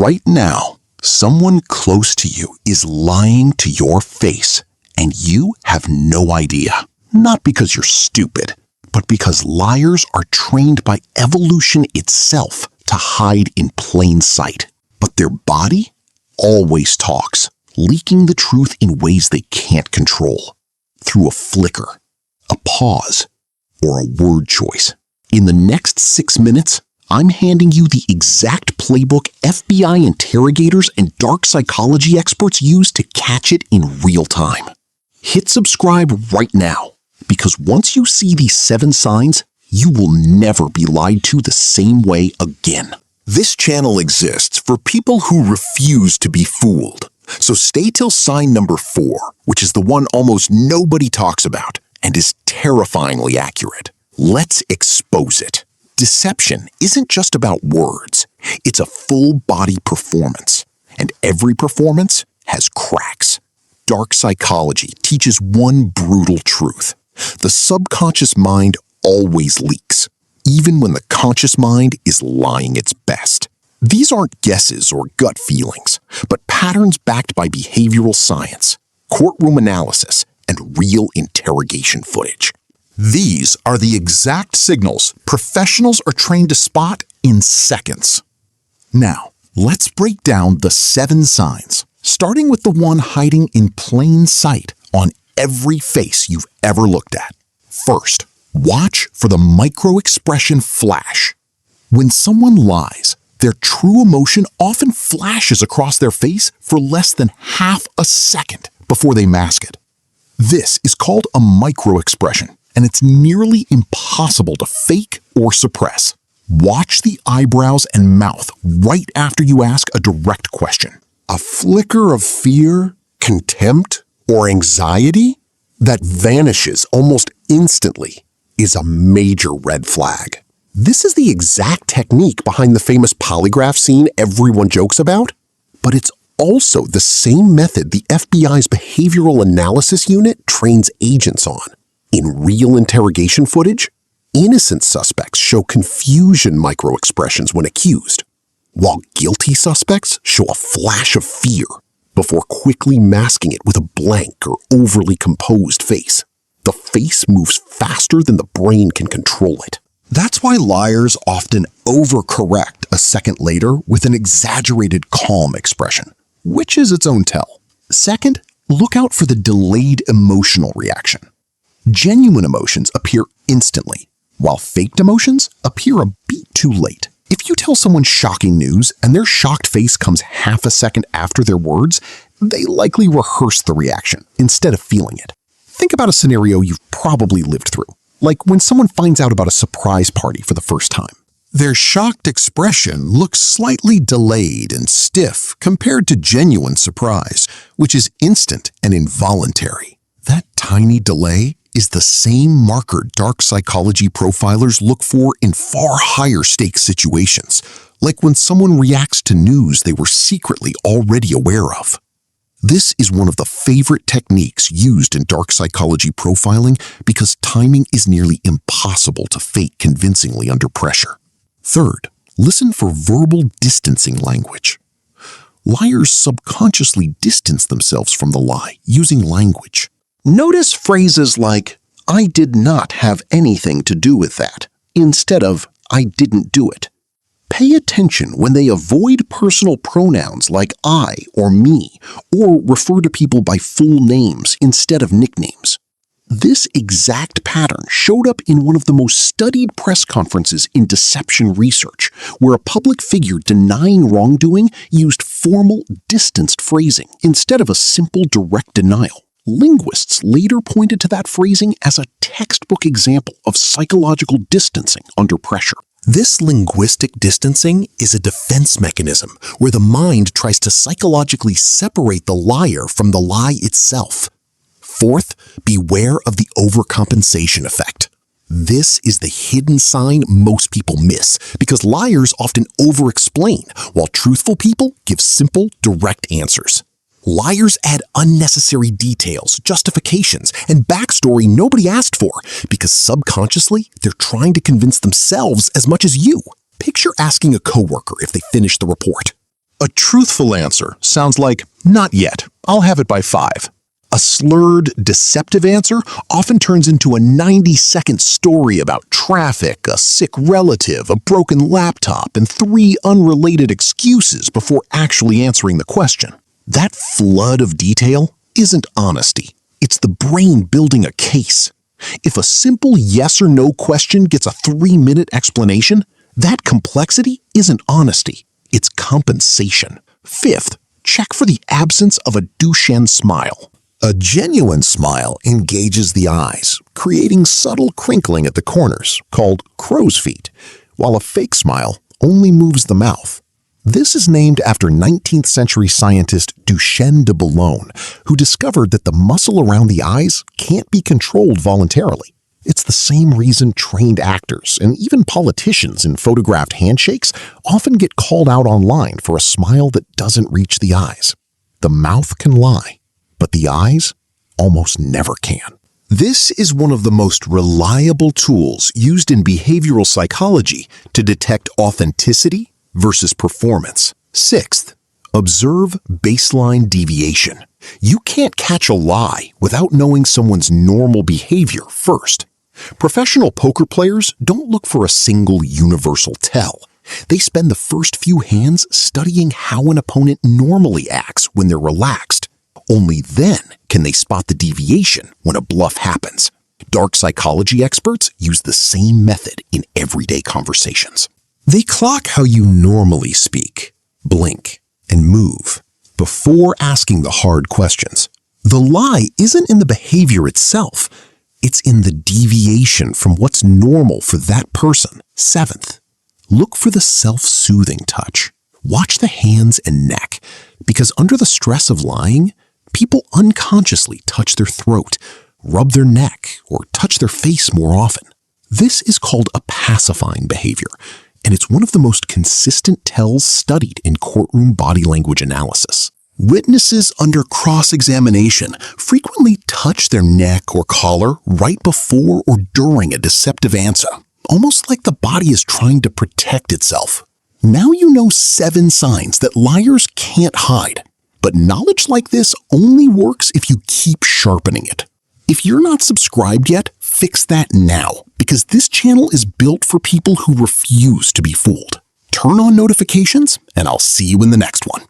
Right now, someone close to you is lying to your face, and you have no idea. Not because you're stupid, but because liars are trained by evolution itself to hide in plain sight. But their body always talks, leaking the truth in ways they can't control. Through a flicker, a pause, or a word choice. In the next 6 minutes, I'm handing you the exact playbook FBI interrogators and dark psychology experts use to catch it in real time. Hit subscribe right now, because once you see these 7 signs, you will never be lied to the same way again. This channel exists for people who refuse to be fooled. So stay till sign number 4, which is the one almost nobody talks about and is terrifyingly accurate. Let's expose it. Deception isn't just about words. It's a full-body performance. And every performance has cracks. Dark psychology teaches one brutal truth. The subconscious mind always leaks, even when the conscious mind is lying its best. These aren't guesses or gut feelings, but patterns backed by behavioral science, courtroom analysis, and real interrogation footage. These are the exact signals professionals are trained to spot in seconds. Now, let's break down the 7 signs, starting with the one hiding in plain sight on every face you've ever looked at. First, watch for the micro-expression flash. When someone lies, their true emotion often flashes across their face for less than half a second before they mask it. This is called a micro-expression, and it's nearly impossible to fake or suppress. Watch the eyebrows and mouth right after you ask a direct question. A flicker of fear, contempt, or anxiety that vanishes almost instantly is a major red flag. This is the exact technique behind the famous polygraph scene everyone jokes about, but it's also the same method the FBI's Behavioral Analysis Unit trains agents on. In real interrogation footage, innocent suspects show confusion micro-expressions when accused, while guilty suspects show a flash of fear before quickly masking it with a blank or overly composed face. The face moves faster than the brain can control it. That's why liars often overcorrect a second later with an exaggerated calm expression, which is its own tell. Second, look out for the delayed emotional reaction. Genuine emotions appear instantly, while faked emotions appear a beat too late. If you tell someone shocking news and their shocked face comes half a second after their words, they likely rehearse the reaction instead of feeling it. Think about a scenario you've probably lived through, like when someone finds out about a surprise party for the first time. Their shocked expression looks slightly delayed and stiff compared to genuine surprise, which is instant and involuntary. That tiny delay is the same marker dark psychology profilers look for in far higher stakes situations, like when someone reacts to news they were secretly already aware of. This is one of the favorite techniques used in dark psychology profiling because timing is nearly impossible to fake convincingly under pressure. Third, listen for verbal distancing language. Liars subconsciously distance themselves from the lie using language. Notice phrases like, "I did not have anything to do with that," instead of, "I didn't do it." Pay attention when they avoid personal pronouns like I or me, or refer to people by full names instead of nicknames. This exact pattern showed up in one of the most studied press conferences in deception research, where a public figure denying wrongdoing used formal, distanced phrasing instead of a simple, direct denial. Linguists later pointed to that phrasing as a textbook example of psychological distancing under pressure. This linguistic distancing is a defense mechanism where the mind tries to psychologically separate the liar from the lie itself. Fourth, beware of the overcompensation effect. This is the hidden sign most people miss because liars often over-explain while truthful people give simple, direct answers. Liars add unnecessary details, justifications, and backstory nobody asked for because subconsciously they're trying to convince themselves as much as you. Picture asking a coworker if they finished the report. A truthful answer sounds like, "Not yet. I'll have it by 5." A slurred, deceptive answer often turns into a 90-second story about traffic, a sick relative, a broken laptop, and 3 unrelated excuses before actually answering the question. That flood of detail isn't honesty. It's the brain building a case. If a simple yes or no question gets a 3-minute explanation, that complexity isn't honesty. It's compensation. 5th, check for the absence of a Duchenne smile. A genuine smile engages the eyes, creating subtle crinkling at the corners, called crow's feet, while a fake smile only moves the mouth. This is named after 19th century scientist Duchenne de Boulogne, who discovered that the muscle around the eyes can't be controlled voluntarily. It's the same reason trained actors and even politicians in photographed handshakes often get called out online for a smile that doesn't reach the eyes. The mouth can lie, but the eyes almost never can. This is one of the most reliable tools used in behavioral psychology to detect authenticity versus performance. 6th, observe baseline deviation. You can't catch a lie without knowing someone's normal behavior first. Professional poker players don't look for a single universal tell. They spend the first few hands studying how an opponent normally acts when they're relaxed. Only then can they spot the deviation when a bluff happens. Dark psychology experts use the same method in everyday conversations. They clock how you normally speak, blink, and move before asking the hard questions. The lie isn't in the behavior itself. It's in the deviation from what's normal for that person. 7th, look for the self-soothing touch. Watch the hands and neck, because under the stress of lying, people unconsciously touch their throat, rub their neck, or touch their face more often. This is called a pacifying behavior, and it's one of the most consistent tells studied in courtroom body language analysis. Witnesses under cross-examination frequently touch their neck or collar right before or during a deceptive answer, almost like the body is trying to protect itself. Now you know 7 signs that liars can't hide. But knowledge like this only works if you keep sharpening it. If you're not subscribed yet, fix that now, because this channel is built for people who refuse to be fooled. Turn on notifications, and I'll see you in the next one.